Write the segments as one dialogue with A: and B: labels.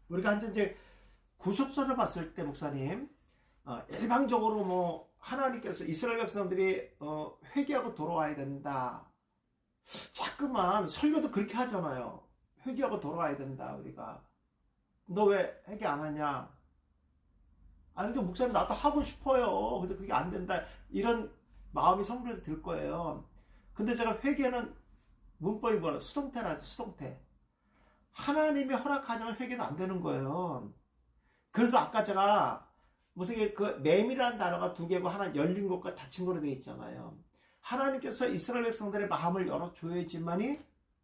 A: 우리가 이제 구속서를 봤을 때 목사님, 일방적으로 뭐 하나님께서 이스라엘 백성들이 회개하고 돌아와야 된다. 자꾸만 설교도 그렇게 하잖아요. 회개하고 돌아와야 된다. 우리가 너 왜 회개 안 하냐? 아니 그 목사님 나도 하고 싶어요. 근데 그게 안 된다. 이런 마음이 성도에서 들 거예요. 근데 제가 회개는 문법이 뭐라 수동태라죠. 수동태. 하나님이 허락하자면 회개도 안 되는 거예요. 그래서 아까 제가 무슨 그 매미라는 단어가 두 개고 하나 열린 것과 닫힌 거로 되어 있잖아요. 하나님께서 이스라엘 백성들의 마음을 열어줘야지만이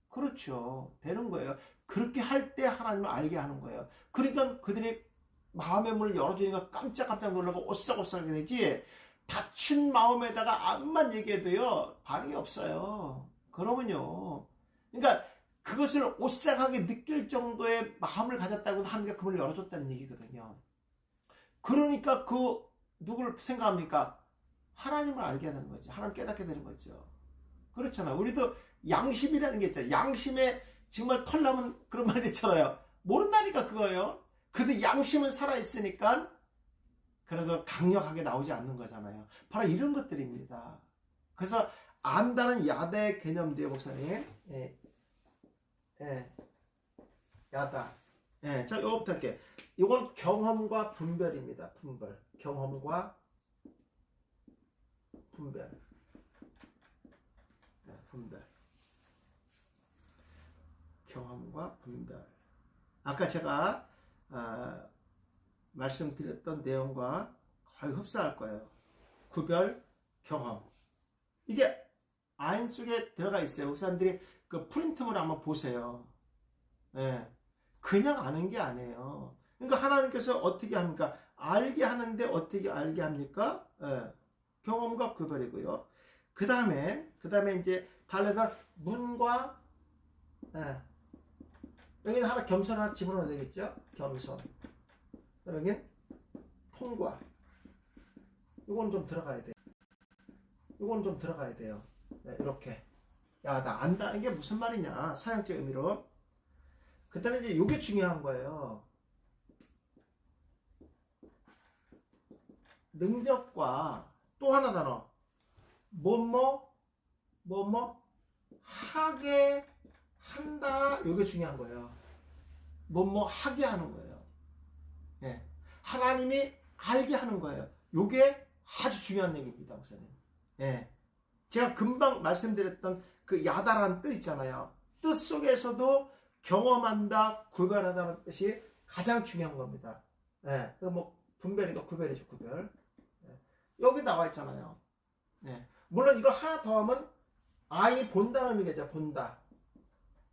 A: 그렇죠. 되는 거예요. 그렇게 할 때 하나님을 알게 하는 거예요. 그러니까 그들이 마음의 문을 열어주니까 깜짝깜짝 놀라고 오싹오싹하게 되지, 닫힌 마음에다가 암만 얘기해도요 반응이 없어요. 그러면요, 그러니까 그것을 오싹하게 느낄 정도의 마음을 가졌다고 하나님께 그 문을 열어줬다는 얘기거든요. 그러니까 누구를 생각합니까? 하나님을 알게 되는 거죠. 하나님 깨닫게 되는 거죠. 그렇잖아요. 우리도 양심이라는 게 있잖아요. 양심에 정말 털나면 그런 말이 있잖아요. 모른다니까 그거예요. 근데 양심은 살아있으니까 그래도 강력하게 나오지 않는 거잖아요. 바로 이런 것들입니다. 그래서 안다는 야다의 개념인데요, 목사님. 야다. 자, 요거부터 할게요. 요건 경험과 분별입니다. 분별. 경험과 분별. 분별. 경험과 분별. 아까 제가 말씀드렸던 내용과 거의 흡사할 거예요. 구별, 경험. 이게 아인 속에 들어가 있어요. 그 사람들이 그 프린트물 한번 보세요. 그냥 아는 게 아니에요. 그러니까 하나님께서 어떻게 합니까? 알게 하는데 어떻게 알게 합니까? 경험과 구별이고요. 그 다음에 이제 달래서 문과, 여기는 하나 겸손 하나 집어넣어야 되겠죠? 겸손. 여기는 통과. 이건 좀 들어가야 돼요. 이건 좀 들어가야 돼요. 이렇게. 야, 나 안다는 게 무슨 말이냐? 사용적 의미로. 그 다음에 이제 이게 중요한 거예요. 능력과 또 하나 단어. 뭐뭐 하게 한다. 이게 중요한 거예요. 뭐뭐 하게 하는 거예요. 하나님이 알게 하는 거예요. 이게 아주 중요한 얘기입니다, 목사님. 제가 금방 말씀드렸던 그 야다라는 뜻 있잖아요. 뜻 속에서도 경험한다, 구별하다는 뜻이 가장 중요한 겁니다. 뭐 분별이니까 구별이죠, 구별. 여기 나와 있잖아요. 물론 이거 하나 더 하면 아이 본다는 의미겠죠, 본다.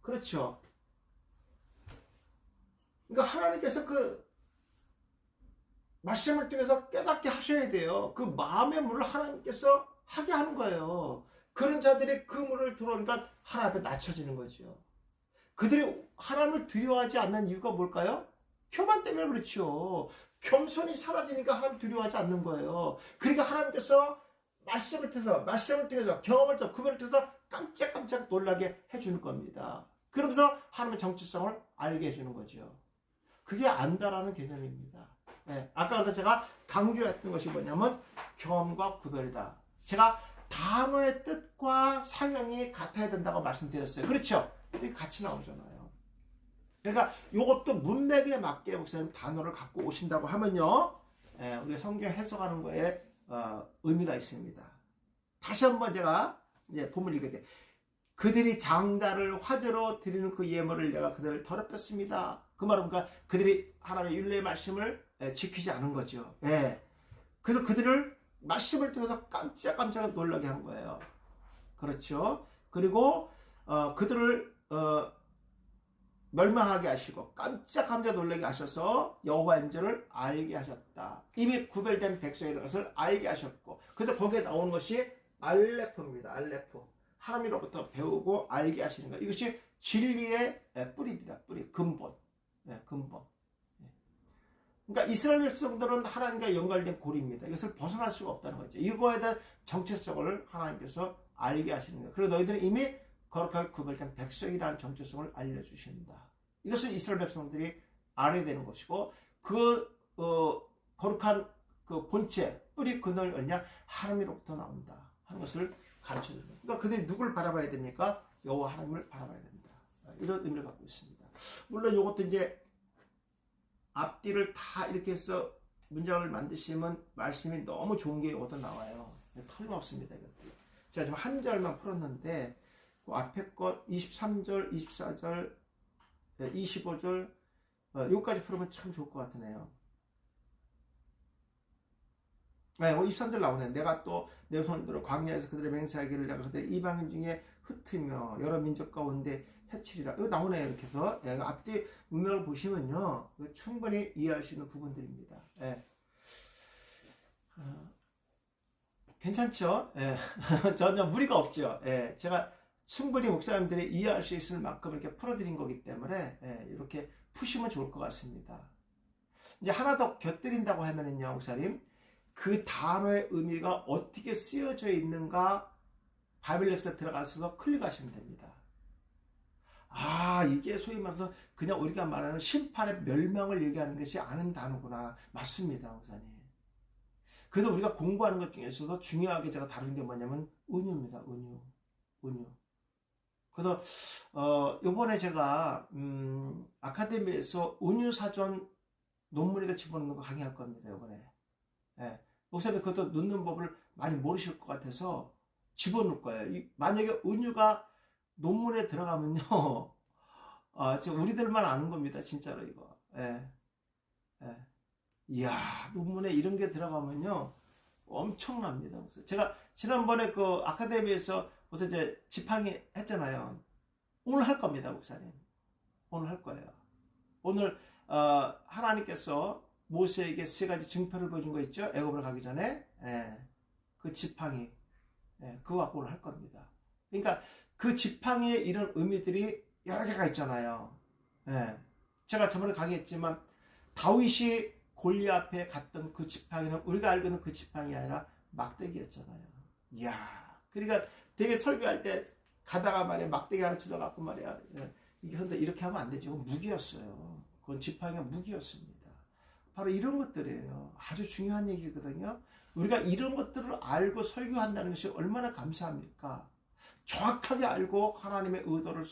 A: 그렇죠. 그러니까 하나님께서 그 말씀을 통해서 깨닫게 하셔야 돼요. 그 마음의 문을 하나님께서 하게 하는 거예요. 그런 자들이 그 문을 들어오니까 하나님 앞에 낮춰지는 거죠. 그들이 하나님을 두려워하지 않는 이유가 뭘까요? 교만 때문에 그렇죠. 겸손이 사라지니까 하나님 두려워하지 않는 거예요. 그러니까 하나님께서 말씀을 통해서 경험을 통해서 구별을 통해서 깜짝깜짝 놀라게 해주는 겁니다. 그러면서 하나님의 정체성을 알게 해주는 거죠. 그게 안다라는 개념입니다. 아까 제가 강조했던 것이 뭐냐면 경험과 구별이다. 제가 단어의 뜻과 상형이 같아야 된다고 말씀드렸어요. 그렇죠? 이게 같이 나오잖아요. 그러니까 이것도 문맥에 맞게 목사님 단어를 갖고 오신다고 하면요, 우리가 성경 해석하는 거에 의미가 있습니다. 다시 한번 제가 이제 본문 읽을게요. 그들이 장자를 화제로 드리는 그 예물을 내가 그들을 더럽혔습니다. 그 말은 그러니까 그들이 하나님의 율례의 말씀을 지키지 않은 거죠. 그래서 그들을 말씀을 통해서 깜짝 놀라게 한 거예요. 그렇죠. 그리고 그들을 멸망하게 하시고 깜짝 놀라게 하셔서 여호와의 인자를 알게 하셨다. 이미 구별된 백성의 것을 알게 하셨고, 그래서 거기에 나오는 것이 알레프입니다. 알레프. 하나님으로부터 배우고 알게 하시는 것. 이것이 진리의 뿌리입니다. 뿌리, 근본. 근본. 그러니까 이스라엘 백성들은 하나님과 연결된 고리입니다. 이것을 벗어날 수가 없다는 거죠. 이거에 대한 정체성을 하나님께서 알게 하시는 거예요. 그리고 너희들은 이미 거룩하게 구별된 백성이라는 정체성을 알려주신다. 이것을 이스라엘 백성들이 알아야 되는 것이고, 거룩한 그 본체, 뿌리 근원이 어디냐? 하나님으로부터 나온다 하는 것을 가르쳐 줍니다. 그러니까 그들이 누굴 바라봐야 됩니까? 여호와 하나님을 바라봐야 된다. 이런 의미를 갖고 있습니다. 물론 이것도 이제 앞뒤를 다 이렇게 해서 문장을 만드시면 말씀이 너무 좋은 게 이것도 나와요. 틀림없습니다. 이것도. 제가 지금 한 절만 풀었는데 그 앞에 것 23절, 24절, 25절 여기까지 풀으면 참 좋을 것 같으네요. 네, 23절 나오네. 내가 또 내 손을 들어 광야에서 그들의 맹세하기를 내가 그들의 이방인 중에 흩으며 여러 민족 가운데 해치리라. 이거 나오네요. 이렇게 해서 앞뒤 문맥을 보시면요, 충분히 이해할 수 있는 부분들입니다. 예. 괜찮죠? 예. 전혀 무리가 없죠. 예. 제가 충분히 목사님들이 이해할 수 있을 만큼 이렇게 풀어드린 거기 때문에 이렇게 푸시면 좋을 것 같습니다. 이제 하나 더 곁들인다고 하면은요, 목사님, 그 단어의 의미가 어떻게 쓰여져 있는가 바이블 렉스에 들어가셔서 클릭하시면 됩니다. 아, 이게 소위 말해서 그냥 우리가 말하는 심판의 멸망을 얘기하는 것이 아는 단어구나. 맞습니다, 목사님. 그래서 우리가 공부하는 것 중에서도 중요하게 제가 다루는 게 뭐냐면 은유입니다. 은유. 그래서 요번에 제가 아카데미에서 은유사전 논문에다 집어넣는 거 강의할 겁니다. 요번에. 예. 목사님 그것도 넣는 법을 많이 모르실 것 같아서 집어넣을 거예요. 만약에 은유가 논문에 들어가면요, 지금 우리들만 아는 겁니다. 진짜로 이거. 예. 이야, 논문에 이런 게 들어가면요, 엄청납니다. 제가 지난번에 그 아카데미에서 무슨 이제 지팡이 했잖아요. 오늘 할 겁니다, 목사님. 오늘 할 거예요. 오늘 하나님께서 모세에게 3가지 증표를 보여준 거 있죠? 애굽을 가기 전에. 그 지팡이. 그거 갖고 오늘 할 겁니다. 그러니까 그 지팡이에 이런 의미들이 여러 개가 있잖아요. 제가 저번에 강의했지만 다윗이 골리앗 앞에 갔던 그 지팡이는 우리가 알고 있는 그 지팡이 아니라 막대기였잖아요. 이야, 그러니까 되게 설교할 때 가다가 말이야 막대기 하나 주워갖고 말이야 이게 이렇게 하면 안 되죠. 무기였어요. 그건 지팡이가 무기였습니다. 바로 이런 것들이에요. 아주 중요한 얘기거든요. 우리가 이런 것들을 알고 설교한다는 것이 얼마나 감사합니까? 정확하게 알고 하나님의 의도를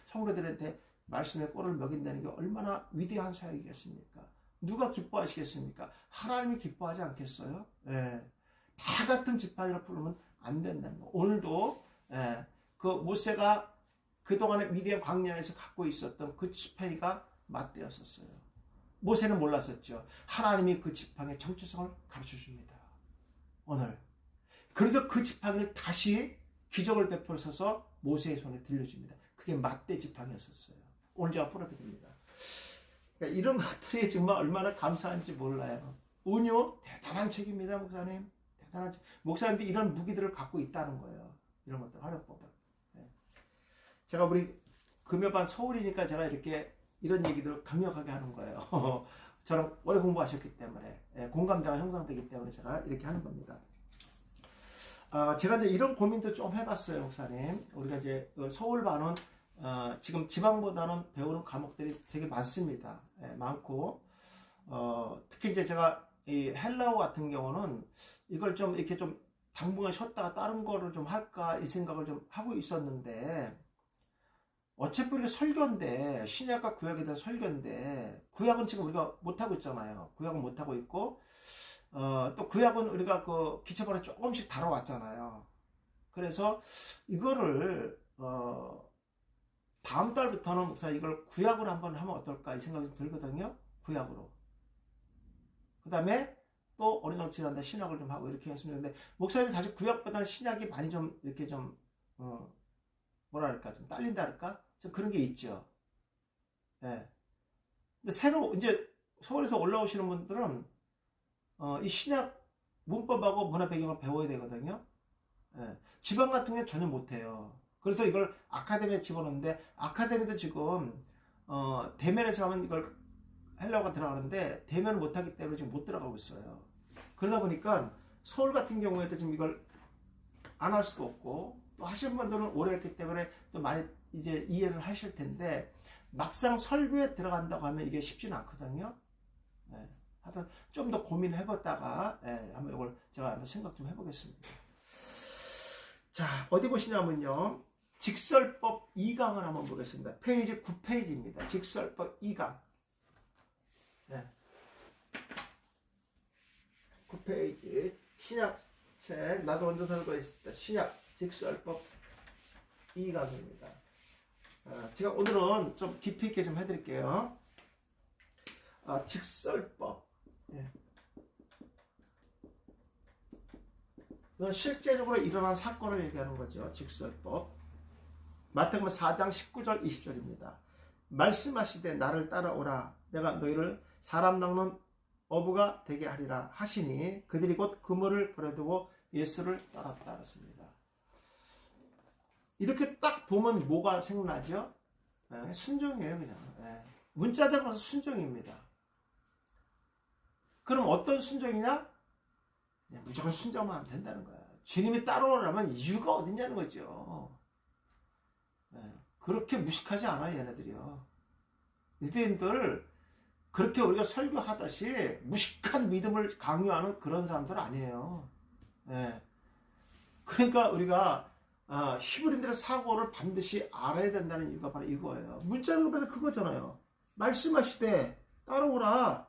A: 성도들한테 말씀의 꼴을 먹인다는 게 얼마나 위대한 사역이겠습니까? 누가 기뻐하시겠습니까? 하나님이 기뻐하지 않겠어요? 다 같은 지팡이로 부르면 안 된다는 거. 오늘도 그 모세가 그동안의 위대한 광야에서 갖고 있었던 그 지팡이가 맞대었었어요. 모세는 몰랐었죠. 하나님이 그 지팡이의 정체성을 가르쳐 줍니다. 오늘. 그래서 그 지팡이를 다시 기적을 베풀어서 모세의 손에 들려줍니다. 그게 맞대 지팡이였었어요. 오늘 제가 풀어드립니다. 그러니까 이런 것들이 정말 얼마나 감사한지 몰라요. 은유 대단한 책입니다, 목사님. 대단한 책. 목사님들이 이런 무기들을 갖고 있다는 거예요. 이런 것들 활용법을. 제가 우리 금요반 서울이니까 제가 이렇게 이런 얘기들을 강력하게 하는 거예요. 저랑 오래 공부하셨기 때문에 공감대가 형성되기 때문에 제가 이렇게 하는 겁니다. 제가 이제 이런 고민도 좀 해봤어요, 목사님. 우리가 이제 서울반은 지금 지방보다는 배우는 과목들이 되게 많습니다. 많고 특히 이제 제가 이 헬라어 같은 경우는 이걸 좀 이렇게 좀 당분간 쉬었다가 다른 거를 좀 할까 이 생각을 좀 하고 있었는데 어차피 우리가 설교인데 신약과 구약에 대한 설교인데 구약은 지금 우리가 못하고 있잖아요. 구약은 못하고 있고 또 구약은 우리가 그 기초반에 조금씩 다뤄왔잖아요. 그래서 이거를 다음 달부터는 목사 이걸 구약으로 한번 하면 어떨까 이 생각이 들거든요. 구약으로. 그 다음에 또 어느 정도 지난다 신약을 좀 하고 이렇게 했으면 되는데 목사님 사실 구약보다는 신약이 많이 좀 이렇게 좀 뭐랄까 좀 딸린다 할까 좀 그런 게 있죠. 근데 새로 이제 서울에서 올라오시는 분들은 이 신약 문법하고 문화 배경을 배워야 되거든요. 지방 같은 경우는 전혀 못해요. 그래서 이걸 아카데미에 집어넣는데 아카데미도 지금 대면에서 하면 이걸 헬라어가 들어가는데 대면을 못하기 때문에 지금 못 들어가고 있어요. 그러다 보니까 서울 같은 경우에도 지금 이걸 안 할 수도 없고 또 하시는 분들은 오래 했기 때문에 또 많이 이제 이해를 하실 텐데 막상 설교에 들어간다고 하면 이게 쉽지는 않거든요. 예, 하여튼 좀 더 고민을 해봤다가 한번 이걸 제가 한번 생각 좀 해보겠습니다. 자, 어디 보시냐면요. 직설법 2강을 한번 보겠습니다. 페이지 9페이지입니다. 직설법 2강. 네. 9페이지 신약책 나도 먼저 설교했습니다. 신약 직설법 2강입니다. 제가 오늘은 좀 깊이 있게 좀 해드릴게요. 직설법. 예. 이건 실제적으로 일어난 사건을 얘기하는 거죠. 직설법. 마태복음 4장 19절 20절입니다. 말씀하시되 나를 따라오라. 내가 너희를 사람 낚는 어부가 되게 하리라 하시니 그들이 곧 그물을 버려두고 예수를 따랐다 그랬습니다. 이렇게 딱 보면 뭐가 생각나죠? 순종이에요, 그냥. 문자대로 봐서 순종입니다. 그럼 어떤 순종이냐? 그냥 무조건 순종만 하면 된다는 거야. 주님이 따라오라면 이유가 어딨냐는 거죠. 그렇게 무식하지 않아요, 얘네들이요. 유대인들 그렇게 우리가 설교하듯이 무식한 믿음을 강요하는 그런 사람들 아니에요. 그러니까 우리가 히브리인들의 사고를 반드시 알아야 된다는 이유가 바로 이거예요. 문자로 봐서 그거잖아요. 말씀하시되 따라오라.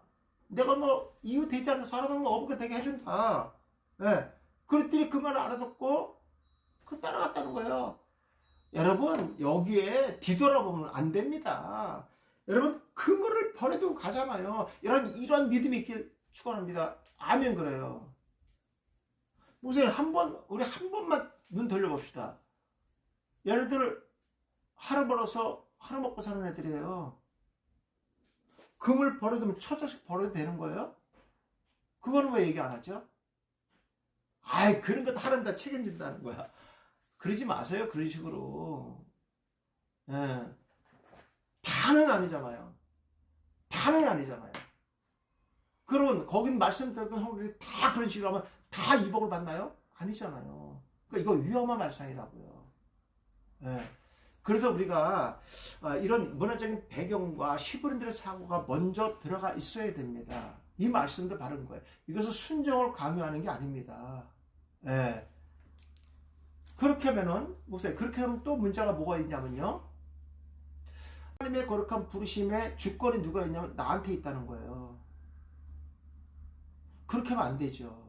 A: 내가 뭐 이유 되지 않는 사람은 어부가 되게 해준다. 그랬더니 그 말을 알아듣고 그 따라갔다는 거예요. 여러분 여기에 뒤돌아보면 안 됩니다. 여러분 그물을 버려두고 가잖아요. 이런 믿음이 있길 축원합니다. 아멘. 그래요. 보세요. 우리 한 번만 눈 돌려봅시다. 얘네들 하루 벌어서 하루 먹고 사는 애들이에요. 그물 버려두면 처자식 버려도 되는 거예요? 그거는 왜 얘기 안 하죠? 그런 거 하나님 다 책임진다는 거야. 그러지 마세요. 그런 식으로. 다는 아니잖아요. 다는 아니잖아요. 그러면 거긴 말씀드렸던 성도들이 다 그런 식으로 하면 다 이복을 받나요? 아니잖아요. 그러니까 이거 위험한 말씀이라고요. 그래서 우리가 이런 문화적인 배경과 히브리인들의 사고가 먼저 들어가 있어야 됩니다. 이 말씀도 바른 거예요. 이것은 순종을 강요하는 게 아닙니다. 그렇게 하면은 보세요. 그렇게 하면 또 문제가 뭐가 있냐면요. 하나님의 거룩한 부르심의 주권이 누가 있냐면 나한테 있다는 거예요. 그렇게 하면 안 되죠.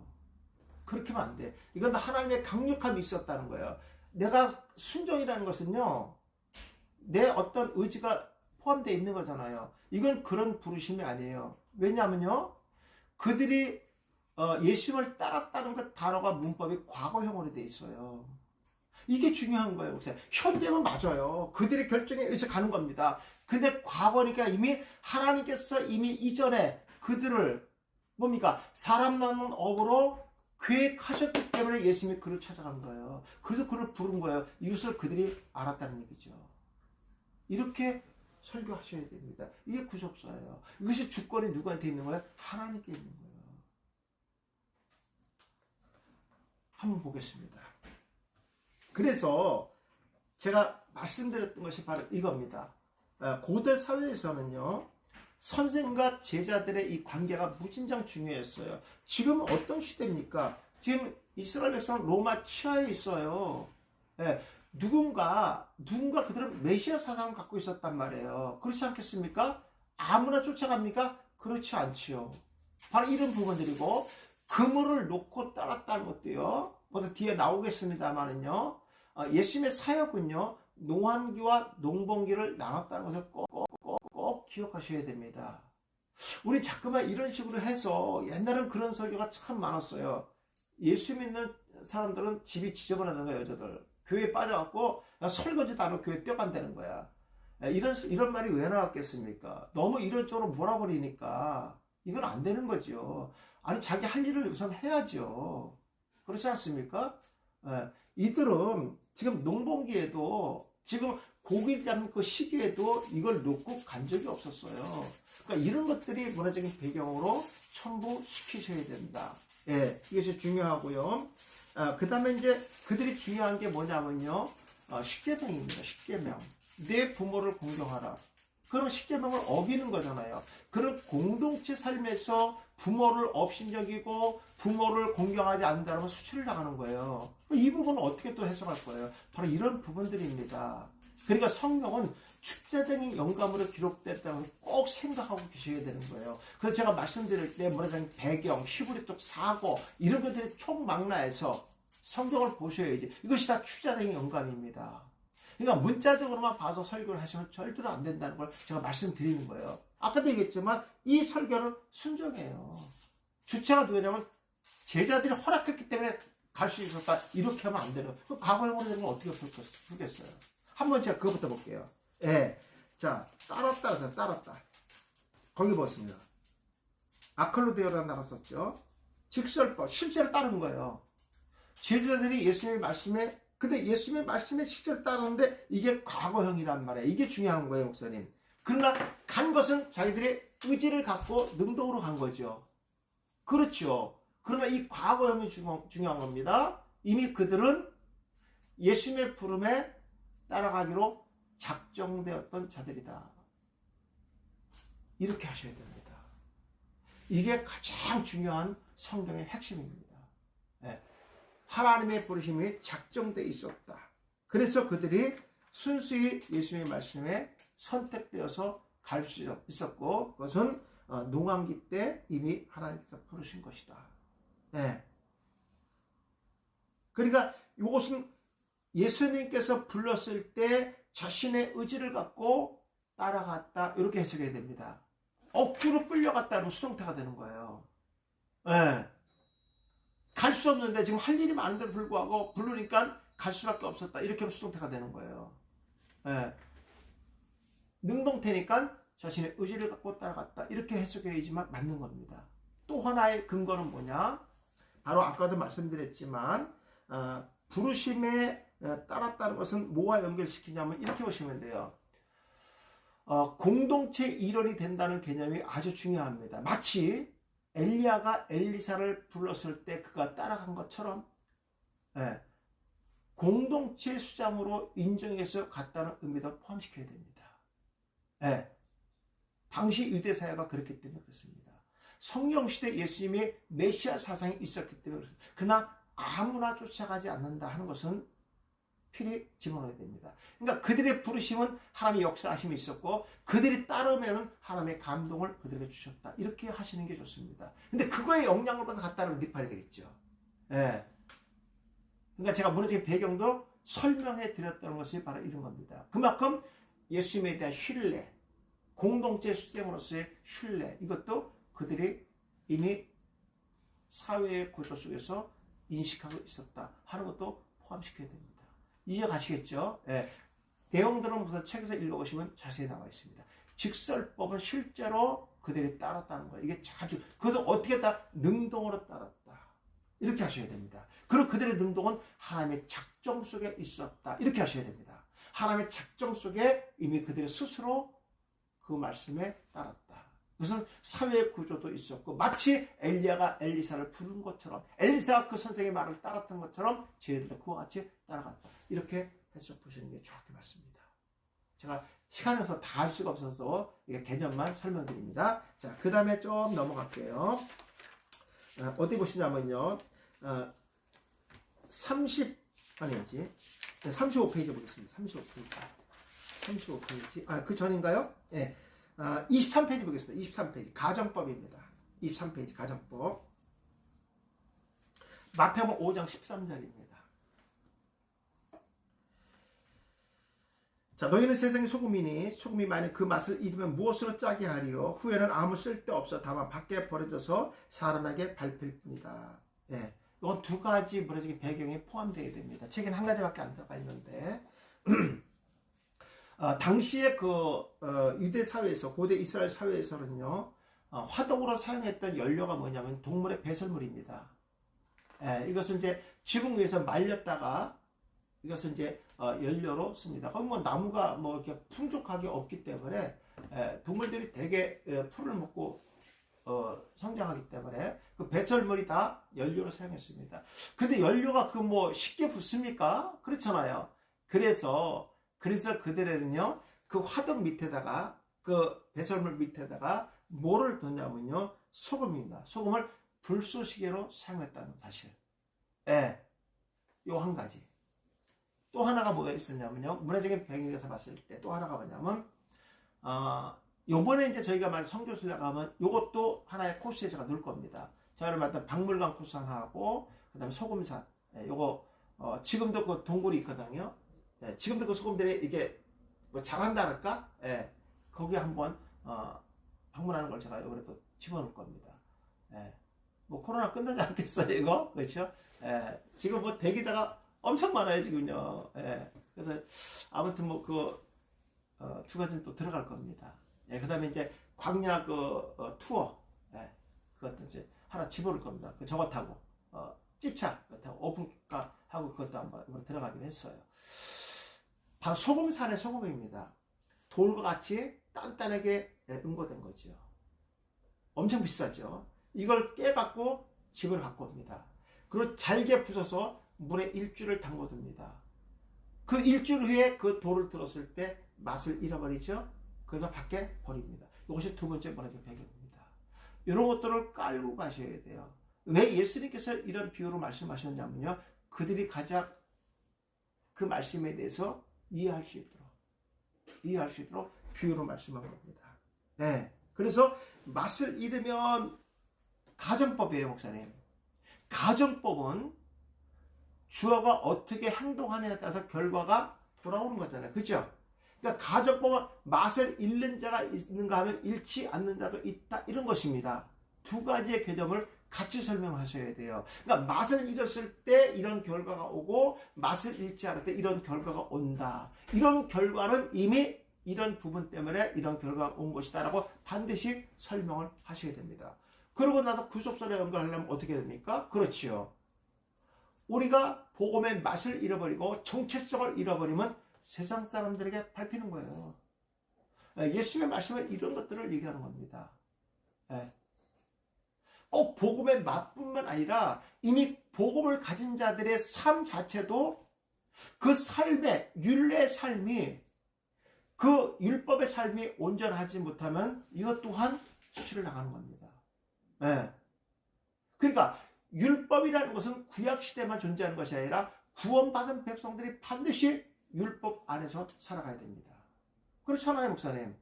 A: 그렇게 하면 안 돼. 이건 하나님의 강력함이 있었다는 거예요. 내가 순종이라는 것은요. 내 어떤 의지가 포함되어 있는 거잖아요. 이건 그런 부르심이 아니에요. 왜냐하면요. 그들이 예수님을 따랐다는 그 단어가 문법이 과거형으로 되어 있어요. 이게 중요한 거예요. 보세요. 현재는 맞아요. 그들의 결정에 의해서 가는 겁니다. 근데 과거니까 이미 하나님께서 이미 이전에 그들을 뭡니까? 사람 낳는 업으로 계획하셨기 때문에 예수님이 그를 찾아간 거예요. 그래서 그를 부른 거예요. 이것을 그들이 알았다는 얘기죠. 이렇게 설교하셔야 됩니다. 이게 구속사예요. 이것이 주권이 누구한테 있는 거예요? 하나님께 있는 거예요. 한번 보겠습니다. 그래서 제가 말씀드렸던 것이 바로 이겁니다. 고대 사회에서는요. 선생과 제자들의 이 관계가 무진장 중요했어요. 지금 어떤 시대입니까? 지금 이스라엘 백성은 로마 치하에 있어요. 누군가 그들은 메시아 사상을 갖고 있었단 말이에요. 그렇지 않겠습니까? 아무나 쫓아갑니까? 그렇지 않지요. 바로 이런 부분들이고 그물을 놓고 따랐다는 것도요. 모두 뒤에 나오겠습니다만은요. 예수님의 사역은요. 농한기와 농번기를 나눴다는 것을 꼭 기억하셔야 됩니다. 우리 자꾸만 이런 식으로 해서 옛날엔 그런 설교가 참 많았어요. 예수 믿는 사람들은 집이 지저분하다는 거예요. 여자들. 교회에 빠져갖고 설거지도 안 하고 교회 뛰어간다는 거야. 이런 말이 왜 나왔겠습니까? 너무 이런 쪽으로 몰아버리니까 이건 안 되는 거죠. 아니 자기 할 일을 우선 해야죠. 그렇지 않습니까? 이들은 지금 농번기에도 지금 고기 잡는 그 시기에도 이걸 놓고 간 적이 없었어요. 그러니까 이런 것들이 문화적인 배경으로 첨부시키셔야 된다. 이것이 중요하고요. 그 다음에 이제 그들이 중요한 게 뭐냐면요. 십계명입니다. 십계명. 내 부모를 공경하라. 그런 십계명을 어기는 거잖아요. 그런 공동체 삶에서 부모를 업신여기고 부모를 공경하지 않는다는 건 수치를 당하는 거예요. 이 부분은 어떻게 또 해석할 거예요? 바로 이런 부분들입니다. 그러니까 성경은 축제적인 영감으로 기록됐다는 걸 꼭 생각하고 계셔야 되는 거예요. 그래서 제가 말씀드릴 때 문화적인 배경, 히브리적 사고 이런 것들이 총망라해서 성경을 보셔야지. 이것이 다 축제적인 영감입니다. 그러니까 문자적으로만 봐서 설교를 하시면 절대로 안 된다는 걸 제가 말씀드리는 거예요. 아까도 얘기했지만 이 설교는 순종이에요. 주체가 누구냐면 제자들이 허락했기 때문에 갈 수 있었다. 이렇게 하면 안 되는 거예요. 과거형으로 되는 건 어떻게 풀겠어요? 한번 제가 그거부터 볼게요. 예. 자, 따랐다. 거기 보겠습니다. 아클로데오라는 단어 썼죠. 직설법, 실제로 따른 거예요. 제자들이 예수님의 말씀에, 근데 예수님의 말씀에 실제로 따르는데 이게 과거형이란 말이에요. 이게 중요한 거예요, 목사님. 그러나 간 것은 자기들의 의지를 갖고 능동으로 간 거죠. 그렇죠. 그러나 이 과거형이 중요한 겁니다. 이미 그들은 예수님의 부름에 따라가기로 작정되었던 자들이다. 이렇게 하셔야 됩니다. 이게 가장 중요한 성경의 핵심입니다. 네. 하나님의 부르심이 작정되어 있었다. 그래서 그들이 순수히 예수님의 말씀에 선택되어서 갈 수 있었고 그것은 농한기 때 이미 하나님께서 부르신 것이다. 네. 그러니까 이것은 예수님께서 불렀을 때 자신의 의지를 갖고 따라갔다. 이렇게 해석해야 됩니다. 억지로 끌려갔다는 수동태가 되는 거예요. 네. 갈 수 없는데 지금 할 일이 많은데도 불구하고 부르니까 갈 수밖에 없었다. 이렇게 하면 수동태가 되는 거예요. 네. 능동태니까 자신의 의지를 갖고 따라갔다. 이렇게 해석해야지만 맞는 겁니다. 또 하나의 근거는 뭐냐? 바로 아까도 말씀드렸지만 부르심에 따랐다는 것은 뭐와 연결시키냐면 이렇게 보시면 돼요. 공동체 일원이 된다는 개념이 아주 중요합니다. 마치 엘리야가 엘리사를 불렀을 때 그가 따라간 것처럼 공동체 수장으로 인정해서 갔다는 의미도 포함시켜야 됩니다. 당시 유대사회가 그렇기 때문에 그렇습니다. 성령시대 예수님이 메시아 사상이 있었기 때문에 그렇습니다. 그러나 아무나 쫓아가지 않는다 하는 것은 필히 집어넣어야 됩니다. 그러니까 그들의 부르심은 하나님의 역사하심이 있었고 그들이 따르면 하나님의 감동을 그들에게 주셨다. 이렇게 하시는 게 좋습니다. 근데 그거에 영향을 받아 갔다는 니팔이 되겠죠. 그러니까 제가 문화적인 배경도 설명해 드렸다는 것이 바로 이런 겁니다. 그만큼 예수님에 대한 신뢰, 공동체 수장으로서의 신뢰, 이것도 그들이 이미 사회의 구조 속에서 인식하고 있었다 하는 것도 포함시켜야 됩니다. 이해가시겠죠? 내용들은 무슨 책에서 읽어보시면 자세히 나와 있습니다. 직설법은 실제로 그들이 따랐다는 거예요. 이게 자주, 그것을 어떻게 능동으로 따랐다. 이렇게 하셔야 됩니다. 그리고 그들의 능동은 하나님의 작정 속에 있었다. 이렇게 하셔야 됩니다. 하나님의 작정 속에 이미 그들의 스스로 그 말씀에 따랐다. 그것은 사회 구조도 있었고 마치 엘리야가 엘리사를 부른 것처럼 엘리사가 그 선생의 말을 따랐던 것처럼 저희들도 그와 같이 따라갔다. 이렇게 해석 보시는 게 정확히 맞습니다. 제가 시간이 없어서 다 할 수가 없어서 이게 개념만 설명드립니다. 자, 그 다음에 좀 넘어갈게요. 어디 보시냐면요. 35페이지 보겠습니다. 35페이지. 그 전인가요? 네. 23페이지 보겠습니다. 23페이지. 가정법입니다. 23페이지 가정법. 마태복음 5장 13절입니다. 자, 너희는 세상의 소금이니 소금이 만약 그 맛을 잃으면 무엇으로 짜게 하리요? 후에는 아무 쓸데없어 다만 밖에 버려져서 사람에게 밟힐 뿐이다. 예. 이건 두 가지 문화적인 배경이 포함되어야 됩니다. 책엔 한 가지밖에 안 들어가 있는데 당시에 유대 사회에서 고대 이스라엘 사회에서는요 화덕으로 사용했던 연료가 뭐냐면 동물의 배설물입니다. 이것을 이제 지붕 위에서 말렸다가 이것을 이제 연료로 씁니다. 그럼 뭐 나무가 뭐 이렇게 풍족하게 없기 때문에 동물들이 대개 풀을 먹고 성장하기 때문에 그 배설물이 다 연료로 사용했습니다. 근데 연료가 그 뭐 쉽게 붙습니까? 그렇잖아요. 그래서 그들에는요 그 화덕 밑에다가 그 배설물 밑에다가 뭐를 뒀냐면요. 소금입니다. 소금을 불쏘시개로 사용했다는 사실. 예. 요 한 가지. 또 하나가 뭐가 있었냐면요. 문화적인 배경에서 봤을 때 또 하나가 뭐냐면, 요번에 이제 저희가 만약 성교수를 나가면 요것도 하나의 코스에 제가 넣을 겁니다. 자, 그러면 일단 박물관 코스 하나 하고, 그 다음에 소금산. 예, 요거, 지금도 그 동굴이 있거든요. 예, 지금도 그 소금들이 이게 뭐 잘한다랄까? 예, 거기에 한번, 방문하는 걸 제가 요번에 또 집어넣을 겁니다. 예, 뭐 코로나 끝나지 않겠어요, 이거? 그렇죠? 예, 지금 뭐 대기자가 엄청 많아요, 지금요. 예, 그래서 아무튼 뭐 두 가지는 또 들어갈 겁니다. 예, 그 다음에 이제 광야 투어. 예, 그것도 이제 하나 집어넣을 겁니다. 저거 타고, 찝차 타고, 오픈카 하고 그것도 한번 들어가기로 했어요. 바로 소금산의 소금입니다. 돌과 같이 단단하게 응고된 거죠. 엄청 비싸죠. 이걸 깨갖고 집을 갖고 옵니다. 그리고 잘게 부숴서 물에 일주를 담궈둡니다. 그 일주일 후에 그 돌을 들었을 때 맛을 잃어버리죠. 그래서 밖에 버립니다. 이것이 두 번째 문화적 배경입니다. 이런 것들을 깔고 가셔야 돼요. 왜 예수님께서 이런 비유로 말씀하셨냐면요. 그들이 가장 그 말씀에 대해서 이해할 수 있도록 비유로 말씀한 겁니다. 네. 그래서 맛을 잃으면 가정법이에요, 목사님. 가정법은 주어가 어떻게 행동하느냐에 따라서 결과가 돌아오는 거잖아요. 그죠? 그러니까 가정법은 맛을 잃는 자가 있는가 하면 잃지 않는 자도 있다. 이런 것입니다. 두 가지의 개념을 같이 설명하셔야 돼요. 그러니까 맛을 잃었을 때 이런 결과가 오고 맛을 잃지 않을 때 이런 결과가 온다. 이런 결과는 이미 이런 부분 때문에 이런 결과가 온 것이다 라고 반드시 설명을 하셔야 됩니다. 그러고 나서 구속설에 연결하려면 어떻게 됩니까? 그렇지요. 우리가 복음의 맛을 잃어버리고 정체성을 잃어버리면 세상 사람들에게 밟히는 거예요. 예수님의 말씀은 이런 것들을 얘기하는 겁니다. 꼭 복음의 맛뿐만 아니라 이미 복음을 가진 자들의 삶 자체도 그 삶의 율례의 삶이 그 율법의 삶이 온전하지 못하면 이것 또한 수치를 당하는 겁니다. 그러니까 율법이라는 것은 구약시대만 존재하는 것이 아니라 구원받은 백성들이 반드시 율법 안에서 살아가야 됩니다. 그렇잖아요, 목사님.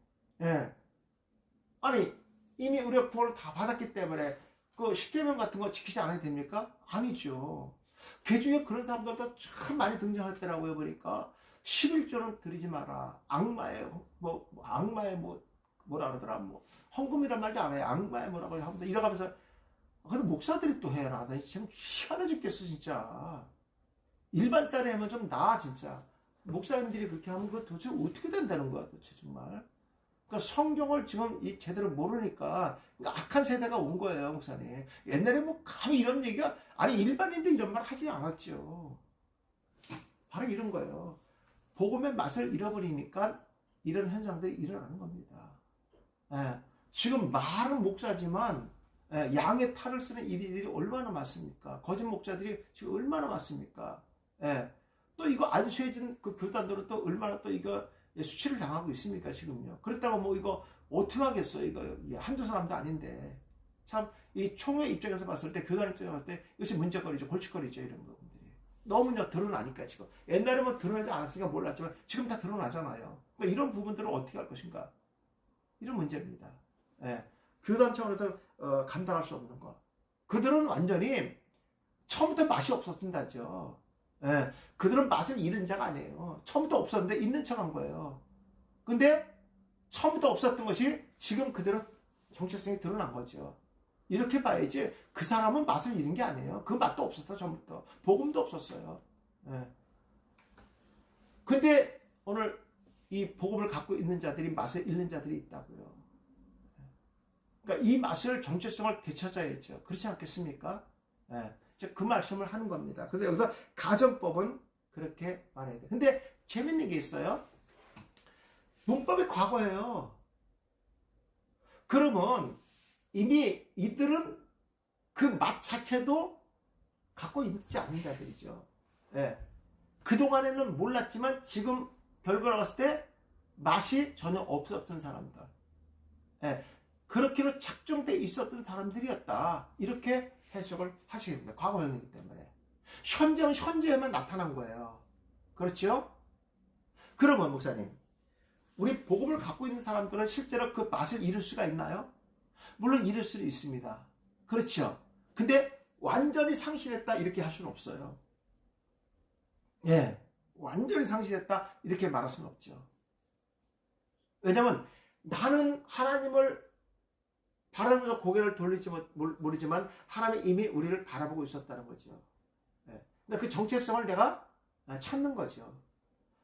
A: 아니 이미 우리가 구원을 다 받았기 때문에 그 십계명 같은 거 지키지 않아야 됩니까? 아니죠. 그 중에 그런 사람들도 참 많이 등장했더라고요. 보니까 11조는 드리지 마라. 악마의 뭐라 그러더라. 헌금이란 말도 안 해요. 악마의 뭐라고 하면서 이러가면서 그래도 목사들이 또 해야 나 지금 희한해 죽겠어 진짜. 일반 사람이 하면 좀 나아 진짜. 목사님들이 그렇게 하면 그거 도대체 어떻게 된다는 거야 도대체 정말. 그러니까 성경을 지금 제대로 모르니까 그러니까 악한 세대가 온 거예요, 목사님. 옛날에 뭐 감히 이런 얘기가 아니 일반인들 이런 말 하지 않았죠. 바로 이런 거예요. 복음의 맛을 잃어버리니까 이런 현상들이 일어나는 겁니다. 지금 말은 목사지만 양의 탈을 쓰는 일들이 얼마나 많습니까? 거짓 목자들이 지금 얼마나 많습니까? 또 이거 안수해진 그 교단들은 또 얼마나 또 이거 수치를 당하고 있습니까, 지금요. 그렇다고 뭐 이거 어떻게 하겠어, 이거 한두 사람도 아닌데. 참, 이 총회 입장에서 봤을 때, 교단 입장에서 봤을 때 이것이 문제거리죠, 골칫거리죠, 이런 부분들이. 너무나 드러나니까 지금. 옛날에 뭐 드러나지 않았으니까 몰랐지만 지금 다 드러나잖아요. 그러니까 이런 부분들을 어떻게 할 것인가. 이런 문제입니다. 교단 차원에서 감당할 수 없는 거. 그들은 완전히 처음부터 맛이 없었다죠. 그들은 맛을 잃은 자가 아니에요. 처음부터 없었는데 있는 척 한 거예요. 근데 처음부터 없었던 것이 지금 그들은 정체성이 드러난 거죠. 이렇게 봐야지 그 사람은 맛을 잃은 게 아니에요. 그 맛도 없었어 처음부터. 복음도 없었어요. 근데 오늘 이 복음을 갖고 있는 자들이 맛을 잃는 자들이 있다고요. 그러니까 이 맛을 정체성을 되찾아야죠. 그렇지 않겠습니까? 그 말씀을 하는 겁니다. 그래서 여기서 가정법은 그렇게 말해야 돼요. 근데 재밌는 게 있어요. 문법이 과거예요. 그러면 이미 이들은 그 맛 자체도 갖고 있지 않은 자들이죠. 그동안에는 몰랐지만 지금 결과를 봤을 때 맛이 전혀 없었던 사람들. 예, 그렇게로 작정돼 있었던 사람들이었다. 이렇게 해석을 하시게 됩니다. 과거형이기 때문에. 현재는 현재에만 나타난 거예요. 그렇죠? 그러면 목사님, 우리 복음을 갖고 있는 사람들은 실제로 그 맛을 잃을 수가 있나요? 물론 잃을 수는 있습니다. 그렇죠? 근데 완전히 상실했다 이렇게 할 수는 없어요. 예, 완전히 상실했다 이렇게 말할 수는 없죠. 왜냐하면 나는 하나님을 바라보면서 고개를 돌릴지 모르지만 하나님이 이미 우리를 바라보고 있었다는 거죠. 예. 근데 그 정체성을 내가 찾는 거죠.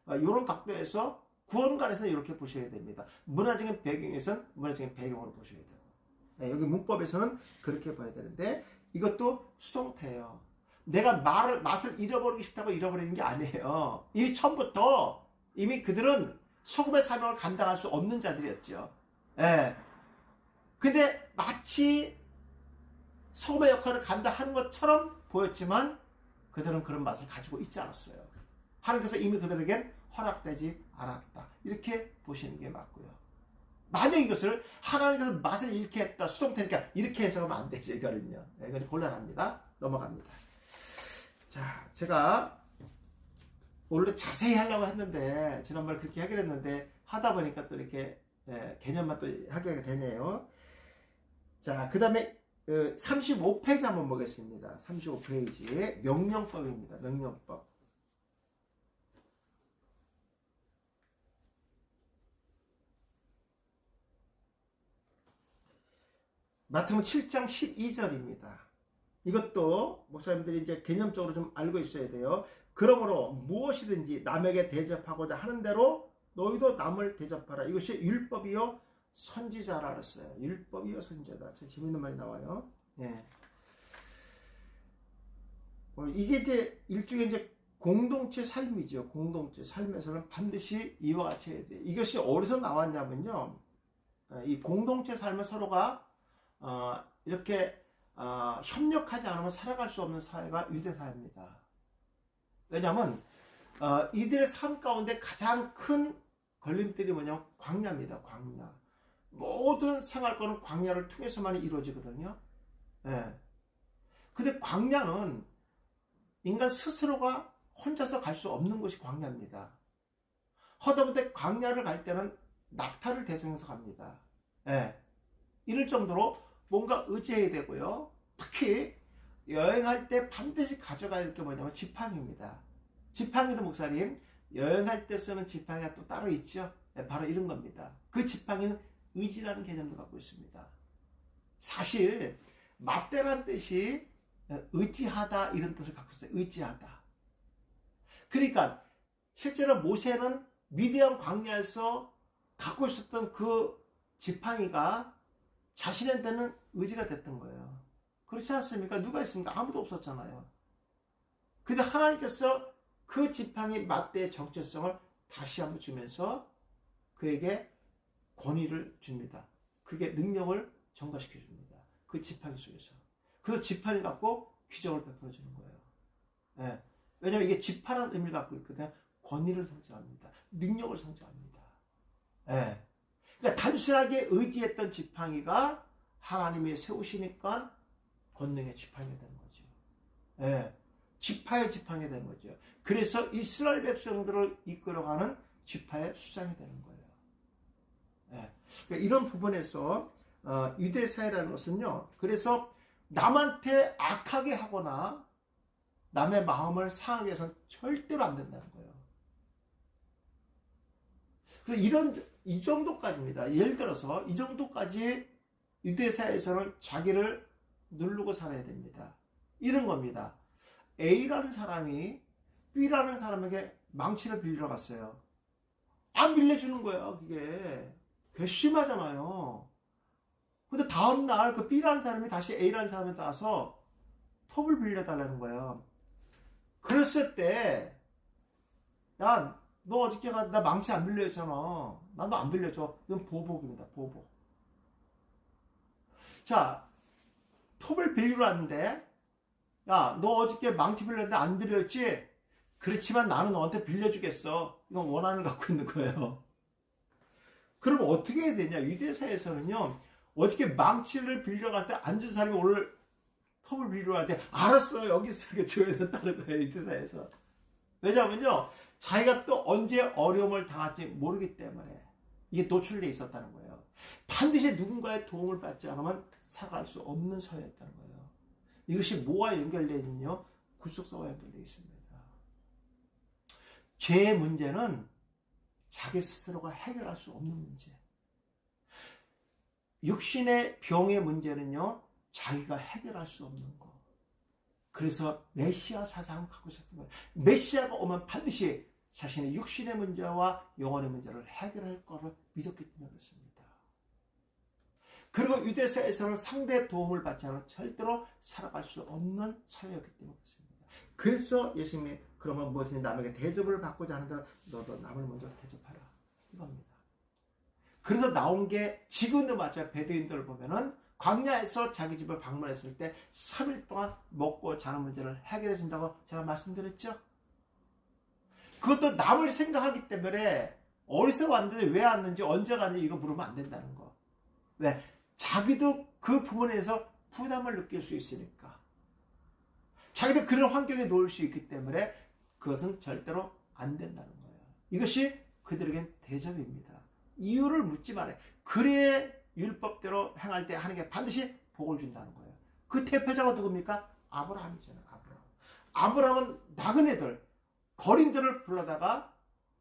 A: 이런 각도에서 구원관에서는 이렇게 보셔야 됩니다. 문화적인 배경에서는 문화적인 배경으로 보셔야 되고, 여기 문법에서는 그렇게 봐야 되는데, 이것도 수동태예요. 내가 맛을 잃어버리고 싶다고 잃어버리는 게 아니에요. 이미 처음부터 이미 그들은 소금의 사명을 감당할 수 없는 자들이었죠. 예. 근데 마치 소금의 역할을 감당하는 것처럼 보였지만 그들은 그런 맛을 가지고 있지 않았어요. 하나님께서 이미 그들에겐 허락되지 않았다. 이렇게 보시는 게 맞고요. 만약 이것을 하나님께서 맛을 잃게 했다. 수동태니까 이렇게 해석하면 안 되죠. 이거는요. 이건 곤란합니다. 넘어갑니다. 자, 제가 원래 자세히 하려고 했는데 지난번에 그렇게 하기로 했는데 하다 보니까 또 이렇게 개념만 또 하게 되네요. 자, 그 다음에 35페이지 한번 보겠습니다. 35페이지에 명령법입니다. 명령법. 마태복음 7장 12절입니다. 이것도 목사님들이 이제 개념적으로 좀 알고 있어야 돼요. 그러므로 무엇이든지 남에게 대접하고자 하는 대로 너희도 남을 대접하라. 이것이 율법이요 선지자라 그랬어요. 율법이요 선지자다. 참 재밌는 말이 나와요. 예. 이게 이제 일종의 이제 공동체 삶이죠. 공동체 삶에서는 반드시 이와 같이 해야 돼요. 이것이 어디서 나왔냐면요. 이 공동체 삶을 서로가 이렇게 협력하지 않으면 살아갈 수 없는 사회가 유대사회입니다. 왜냐하면 이들의 삶 가운데 가장 큰 걸림돌이 뭐냐면 광야입니다. 광야. 모든 생활권은 광야를 통해서만 이루어지거든요. 예. 근데 광야는 인간 스스로가 혼자서 갈 수 없는 곳이 광야입니다. 허다못해 광야를 갈 때는 낙타를 대성해서 갑니다. 예. 이럴 정도로 뭔가 의지해야 되고요. 특히 여행할 때 반드시 가져가야 될 게 뭐냐면 지팡이입니다. 지팡이도 목사님, 여행할 때 쓰는 지팡이가 또 따로 있죠. 네, 바로 이런 겁니다. 그 지팡이는 의지라는 개념도 갖고 있습니다. 사실 맞대란 뜻이 의지하다 이런 뜻을 갖고 있어요. 의지하다. 그러니까 실제로 모세는 미디안 광야에서 갖고 있었던 그 지팡이가 자신한테는 의지가 됐던 거예요. 그렇지 않습니까? 누가 있습니까? 아무도 없었잖아요. 근데 하나님께서 그 지팡이 맞대의 정체성을 다시 한번 주면서 그에게 권위를 줍니다. 그게 능력을 전가시켜 줍니다. 그 지팡이 속에서. 그 지팡이 갖고 기적을 베풀어 주는 거예요. 예. 왜냐하면 이게 지파라는 의미를 갖고 있거든요. 권위를 상징합니다. 능력을 상징합니다. 예. 그러니까 단순하게 의지했던 지팡이가 하나님이 세우시니까 권능의 지팡이가 되는 거죠. 예. 지파의 지팡이가 되는 거죠. 그래서 이스라엘 백성들을 이끌어가는 지파의 수장이 되는 거예요. 예. 그러니까 이런 부분에서 유대 사회라는 것은요. 그래서 남한테 악하게 하거나 남의 마음을 상하게 해서는 절대로 안 된다는 거예요. 그래서 이 정도까지입니다. 예를 들어서 이 정도까지 유대 사회에서는 자기를 누르고 살아야 됩니다. 이런 겁니다. A라는 사람이 B라는 사람에게 망치를 빌리러 갔어요. 안 빌려주는 거예요. 그게 괘씸하잖아요. 근데 다음날 그 B라는 사람이 다시 A라는 사람한테 와서 톱을 빌려달라는 거예요. 그랬을 때 야, 너 어저께 나 망치 안 빌려줬잖아. 나도 안 빌려줘. 이건 보복입니다. 보복. 자, 톱을 빌리러 왔는데 야, 너 어저께 망치 빌렸는데 안 빌려줬지? 그렇지만 나는 너한테 빌려주겠어. 이건 원한을 갖고 있는 거예요. 그럼 어떻게 해야 되냐? 유대사에서는요, 어저께 망치를 빌려 갈 때 앉은 사람이 오늘 톱을 빌려 갈 때, 알았어, 여기 있으니까 줘야 된다는 거예요, 유대사에서. 왜냐하면요, 자기가 또 언제 어려움을 당할지 모르기 때문에 이게 노출되어 있었다는 거예요. 반드시 누군가의 도움을 받지 않으면 살아갈 수 없는 사회였다는 거예요. 이것이 뭐와 연결되어 있느냐? 구속사와 연결되어 있습니다. 죄의 문제는 자기 스스로가 해결할 수 없는 문제. 육신의 병의 문제는요, 자기가 해결할 수 없는 거. 그래서 메시아 사상을 갖고 있었던 거예요. 메시아가 오면 반드시 자신의 육신의 문제와 영혼의 문제를 해결할 것을 믿었기 때문에 그렇습니다. 그리고 유대사에서는 상대의 도움을 받지 않으면 절대로 살아갈 수 없는 사회였기 때문에 그렇습니다. 그래서 예수님이 그러면 무엇이냐, 남에게 대접을 받고자 하는데 너도 남을 먼저 대접하라, 이겁니다. 그래서 나온 게 지금도 맞아요. 베두인들을 보면은 광야에서 자기 집을 방문했을 때 3일 동안 먹고 자는 문제를 해결해 준다고 제가 말씀드렸죠. 그것도 남을 생각하기 때문에 어디서 왔는데 왜 왔는지 언제 갔는지 이거 물으면 안 된다는 거. 왜? 자기도 그 부분에서 부담을 느낄 수 있으니까. 자기도 그런 환경에 놓을 수 있기 때문에 그것은 절대로 안 된다는 거예요. 이것이 그들에겐 대접입니다. 이유를 묻지 말아요. 그래 율법대로 행할 때 하는 게 반드시 복을 준다는 거예요. 그 대표자가 누굽니까? 아브라함이잖아요. 아브라함은 나그네들, 거린들을 불러다가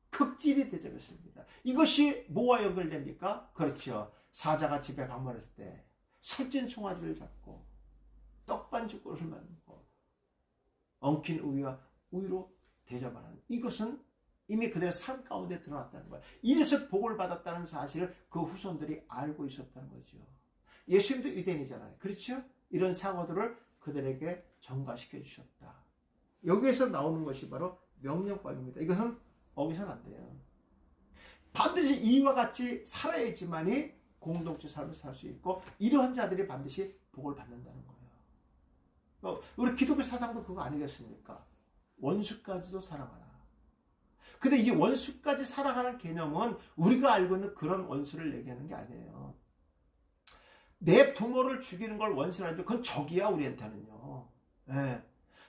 A: 극진히 대접했습니다. 이것이 뭐와 연결됩니까? 그렇죠. 사자가 집에 방문했을 때 살찐 송아지를 잡고 떡반죽을 만들고 엉킨 우유와 우유로 대접하는, 이것은 이미 그들의 삶 가운데 드러났다는 거예요. 이래서 복을 받았다는 사실을 그 후손들이 알고 있었다는 거죠. 예수님도 유대인이잖아요. 그렇죠? 이런 사고들을 그들에게 전가시켜 주셨다. 여기에서 나오는 것이 바로 명령법입니다. 이것은 어기서는 안 돼요. 반드시 이와 같이 살아야지만이 공동체 삶을 살 수 있고, 이러한 자들이 반드시 복을 받는다는 거예요. 우리 기독교 사상도 그거 아니겠습니까? 원수까지도 사랑하라. 근데 이 원수까지 사랑하는 개념은 우리가 알고 있는 그런 원수를 얘기하는 게 아니에요. 내 부모를 죽이는 걸 원수라는데 그건 적이야, 우리한테는요. 네.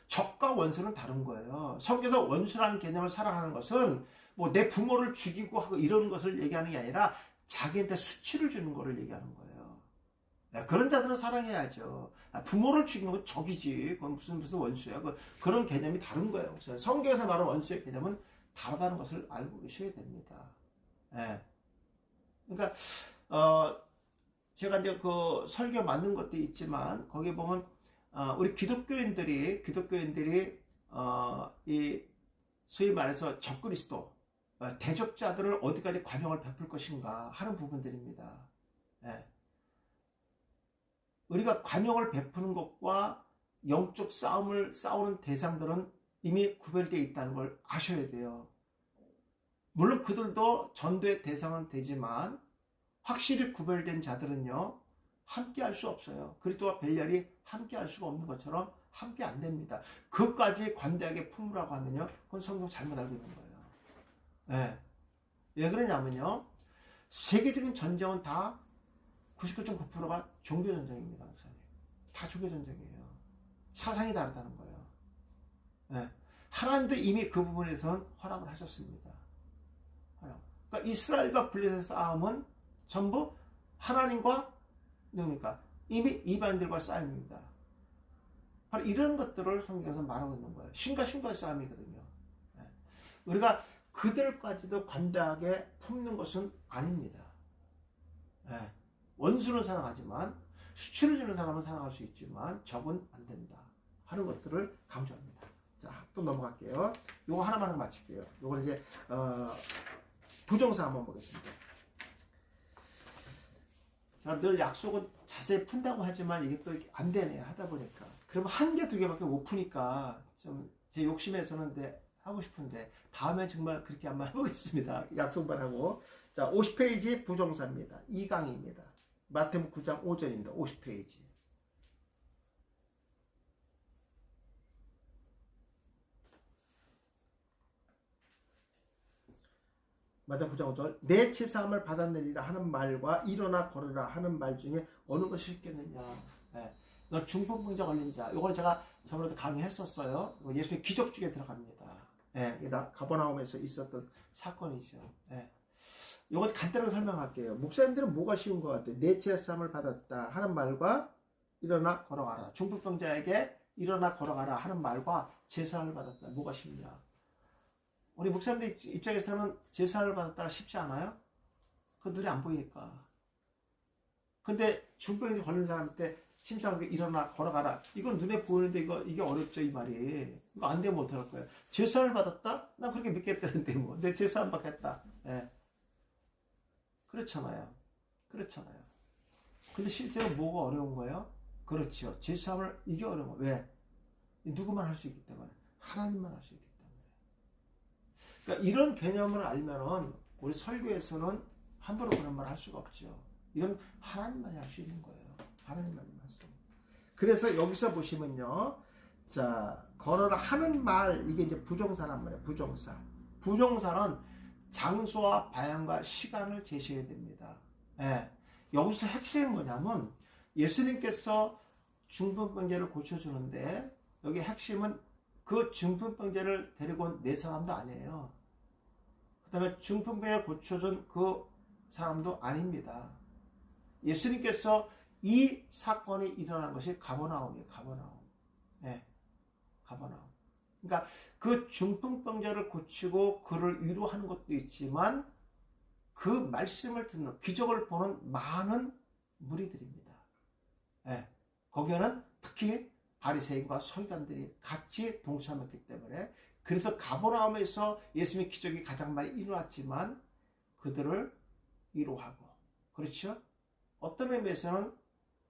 A: 적과 원수는 다른 거예요. 성경에서 원수라는 개념을 사랑하는 것은 뭐 내 부모를 죽이고 하고 이런 것을 얘기하는 게 아니라 자기한테 수치를 주는 것을 얘기하는 거예요. 네. 그런 자들은 사랑해야죠. 부모를 죽이는 건 적이지. 그건 무슨 원수야. 그런 개념이 다른 거예요. 그래서 성경에서 말하는 원수의 개념은 다르다는 것을 알고 계셔야 됩니다. 예. 그러니까 제가 이제 그 설교 만든 것도 있지만 거기에 보면 우리 기독교인들이 이 소위 말해서 적그리스도 대적자들을 어디까지 관용을 베풀 것인가 하는 부분들입니다. 예. 우리가 관용을 베푸는 것과 영적 싸우는 대상들은 이미 구별되어 있다는 걸 아셔야 돼요. 물론 그들도 전도의 대상은 되지만 확실히 구별된 자들은요, 함께 할 수 없어요. 그리스도와 벨열이 함께 할 수가 없는 것처럼 함께 안 됩니다. 그것까지 관대하게 품으라고 하면요, 그건 성경 잘못 알고 있는 거예요. 네. 왜 그러냐면요, 세계적인 전쟁은 다 99.9%가 종교전쟁입니다. 목사님. 다 종교전쟁이에요. 사상이 다르다는 거예요. 네. 하나님도 이미 그 부분에서는 허락을 하셨습니다. 그러니까 이스라엘과 블레셋의 싸움은 전부 하나님과 누굽니까? 이미 이방인들과 싸움입니다. 바로 이런 것들을 성경에서 말하고 있는 거예요. 신과의 싸움이거든요. 네. 우리가 그들까지도 관대하게 품는 것은 아닙니다. 네. 원수는 사랑하지만, 수치를 주는 사람은 사랑할 수 있지만 적은 안 된다 하는 것들을 강조합니다. 자, 또 넘어갈게요. 요거 하나만 마칠게요. 요거는 이제 부정사 한번 보겠습니다. 제가 늘 약속은 자세히 푼다고 하지만 이게 또 안 되네요. 하다 보니까. 그러면 한 개, 두 개밖에 못 푸니까 좀 제 욕심에서는 하고 싶은데 다음에 정말 그렇게 한번 해보겠습니다. 약속만 하고. 자, 50페이지 부정사입니다. 2강입니다. 마태복음 9장 5절입니다. 50페이지. 마태복음 9장 5절 내 제사함을 받았느니라 하는 말과 일어나 걸으라 하는 말 중에 어느 것이 쉽겠느냐. 예. 이건 중풍병자 걸린 자. 이걸 제가 저번에도 강의했었어요. 예수의 기적 중에 들어갑니다. 예. 가버나움에서 있었던 사건이죠. 예. 이거 간단하게 설명할게요. 목사님들은 뭐가 쉬운 것 같아요? 내 제사함을 받았다 하는 말과 일어나 걸어가라. 중풍병자에게 일어나 걸어가라 하는 말과 제사함을 받았다. 뭐가 쉽냐? 우리 목사님들 입장에서는 제사를 받았다가 쉽지 않아요? 그 눈에 안 보이니까. 근데 중풍병자 걸린 사람한테 침상하게 일어나 걸어가라. 이건 눈에 보이는데 이게 어렵죠, 이 말이. 이거 안 되면 어떡할 거예요? 제사를 받았다? 난 그렇게 믿겠다는데 뭐. 내 제사 안 받겠다. 예. 그렇잖아요. 그렇잖아요. 근데 실제로 뭐가 어려운 거예요? 그렇죠. 제사함을 이게 어려운 거예요. 왜? 누구만 할 수 있기 때문에. 하나님만 할 수 있기 때문에. 그러니까 이런 개념을 알면은 우리 설교에서는 함부로 그런 말 할 수가 없죠. 이건 하나님만이 할 수 있는 거예요. 하나님만이 말씀. 그래서 여기서 보시면요. 자, 걸어라 하는 말, 이게 이제 부정사란 말이에요. 부정사. 부정사는 장소와 방향과 시간을 제시해야 됩니다. 예. 여기서 핵심이 뭐냐면 예수님께서 중풍병자를 고쳐주는데 여기 핵심은 그 중풍병자를 데리고 온 네 사람도 아니에요. 그 다음에 중풍병자를 고쳐준 그 사람도 아닙니다. 예수님께서 이 사건이 일어난 것이 가버나움이에요. 가버나움. 네, 가버나움. 그러니까 그 중풍병자를 고치고 그를 위로하는 것도 있지만 그 말씀을 듣는 기적을 보는 많은 무리들입니다. 네, 거기에는 특히 바리새인과 서기관들이 같이 동참했기 때문에 그래서 가버나움에서 예수님의 기적이 가장 많이 일어났지만 그들을 위로하고 그렇죠? 어떤 의미에서는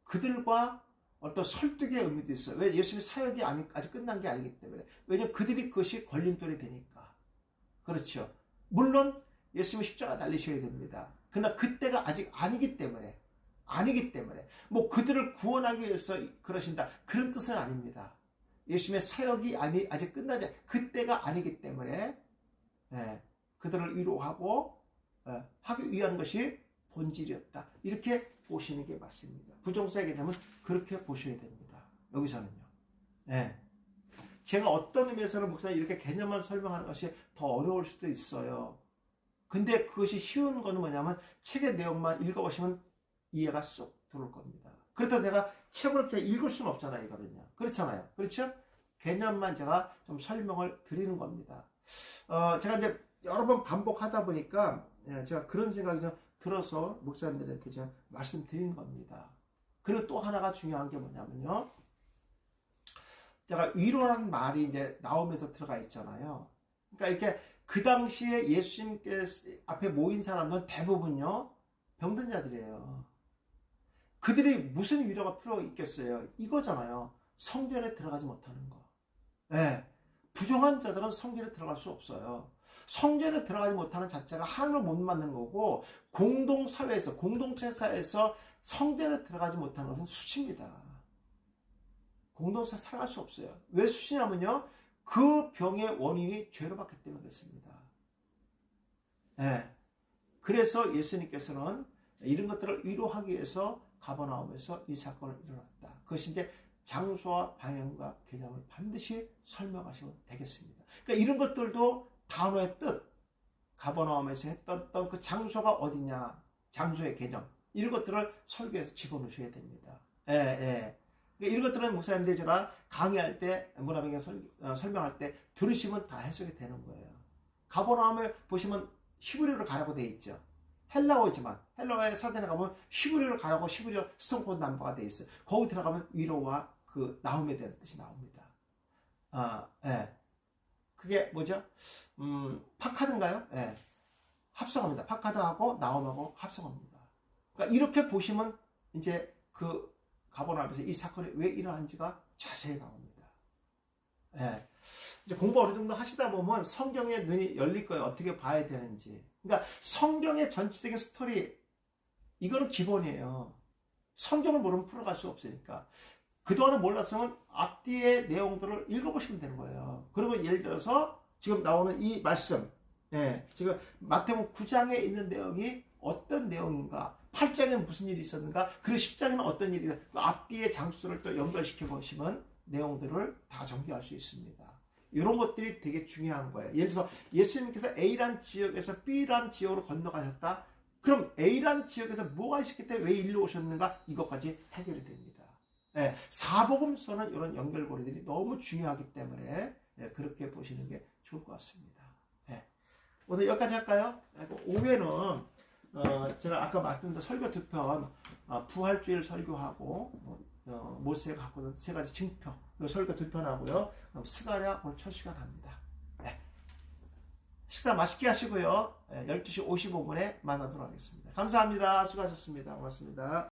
A: 그들과 어떤 설득의 의미도 있어요. 왜? 예수님의 사역이 아직 끝난 게 아니기 때문에. 왜냐하면 그들이 그것이 걸림돌이 되니까. 그렇죠. 물론 예수님은 십자가 달리셔야 됩니다. 그러나 그때가 아직 아니기 때문에. 뭐 그들을 구원하기 위해서 그러신다. 그런 뜻은 아닙니다. 예수님의 사역이 아직 끝나지 그때가 아니기 때문에 그들을 위로하고 하기 위한 것이 본질이었다. 이렇게 보시는 게 맞습니다. 부정사의 개념은 그렇게 보셔야 됩니다. 여기서는요. 제가 어떤 의미에서는 목사님 이렇게 개념만 설명하는 것이 더 어려울 수도 있어요. 근데 그것이 쉬운 거는 뭐냐면 책의 내용만 읽어보시면 이해가 쏙 들어올 겁니다. 그렇다고 내가 책을 그냥 읽을 수는 없잖아요. 이거는요. 그렇잖아요. 그렇죠? 개념만 제가 좀 설명을 드리는 겁니다. 제가 이제 여러 번 반복하다 보니까 제가 그런 생각이 좀 들어서 목사님들한테 제가 말씀드리는 겁니다. 그리고 또 하나가 중요한 게 뭐냐면요. 제가 위로라는 말이 이제 나오면서 들어가 있잖아요. 그러니까 이렇게 그 당시에 예수님께 앞에 모인 사람들은 대부분요. 병든 자들이에요. 그들이 무슨 위로가 필요 있겠어요? 이거잖아요. 성전에 들어가지 못하는 거. 부정한 자들은 성전에 들어갈 수 없어요. 성전에 들어가지 못하는 자체가 하나님을 못 만난 거고 공동사회에서 공동체사에서 성전에 들어가지 못하는 것은 수치입니다. 공동체 살아갈 수 없어요. 왜 수치냐면요. 그 병의 원인이 죄로 받기 때문에 그렇습니다. 그래서 예수님께서는 이런 것들을 위로하기 위해서 가버나움에서 이 사건을 일어났다. 그것이 이제 장소와 방향과 개념을 반드시 설명하시면 되겠습니다. 그러니까 이런 것들도 단어의 뜻, 가버나움에서 했던 그 장소가 어디냐, 장소의 개념, 이런 것들을 설교에서 집어넣으셔야 됩니다. 그러니까 이런 것들은 목사님들이 제가 강의할 때, 문화병에 설명할 때 들으시면 다 해석이 되는 거예요. 가버나움을 보시면 히브리어로 가라고 되어 있죠. 헬라어지만 헬라어의 사전에 가면 히브리어로 가라고 히브리어 스톤코드 넘버가 되어 있어요. 거기 들어가면 위로와 그 나움에 대한 뜻이 나옵니다. 그게 뭐죠? 파카드인가요? 합성합니다. 파카드하고 나움하고 합성합니다. 그러니까 이렇게 보시면 이제 그 가버나움에서 이 사건이 왜 일어난지가 자세히 나옵니다. 이제 공부 어느 정도 하시다 보면 성경의 눈이 열릴 거예요. 어떻게 봐야 되는지. 그러니까 성경의 전체적인 스토리, 이거는 기본이에요. 성경을 모르면 풀어갈 수 없으니까. 그동안은 몰랐으면 앞뒤의 내용들을 읽어보시면 되는 거예요. 그리고 예를 들어서 지금 나오는 이 말씀, 예, 지금 마태복음 9장에 있는 내용이 어떤 내용인가, 8장에는 무슨 일이 있었는가, 그리고 10장에는 어떤 일이 있었는가, 그 앞뒤의 장수를 또 연결시켜 보시면 내용들을 다 전개할 수 있습니다. 이런 것들이 되게 중요한 거예요. 예를 들어서 예수님께서 A란 지역에서 B란 지역으로 건너가셨다. 그럼 A란 지역에서 뭐가 있었기 때문에 왜 일로 오셨는가, 이것까지 해결이 됩니다. 예, 사복음서는 이런 연결고리들이 너무 중요하기 때문에 그렇게 보시는 게 좋을 것 같습니다. 예. 오늘 여기까지 할까요? 오후에는 제가 아까 말씀드린 설교 2편, 부활주일 설교하고 모세가 갖고 있는 3가지 증표, 설교 2편 하고요. 스가랴 오늘 첫 시간 합니다. 네. 식사 맛있게 하시고요. 12시 55분에 만나도록 하겠습니다. 감사합니다. 수고하셨습니다. 고맙습니다.